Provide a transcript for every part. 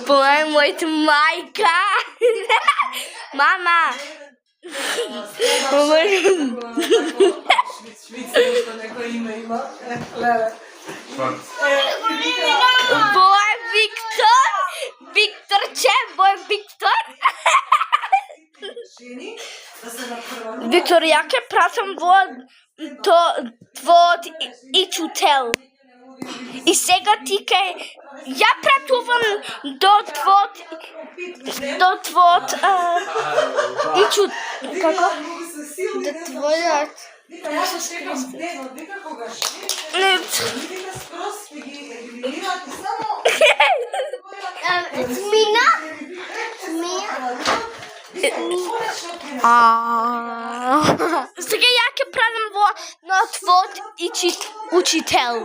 Поем мојата мајка. Мама. Бој Виктор. Викторче, бој Виктор. Виктор, ја ќе пратам во твојот ичутел. И сега ти ке ја пратувам до твојот како? До твојот Смина? Сега ја ќе пратам на твојот учител.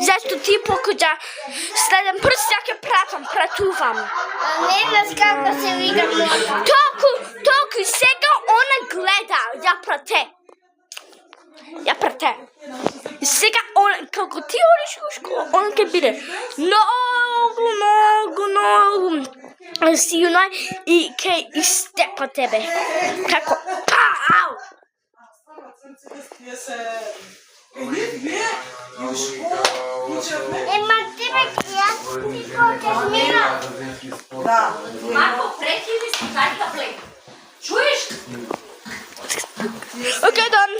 Зашто ти покаѓа следен пат ја ќе пратувам. Не знам како се вика. Толку сега она гледа, ја прате. И сега како ти одиш во школа, он ќе биде многу силна и ќе истепа тебе. Како пау! Ема тебе јас ти покажа Смина. Да. Марко, прекини се, дај да плей. Чуеш? Okay, done.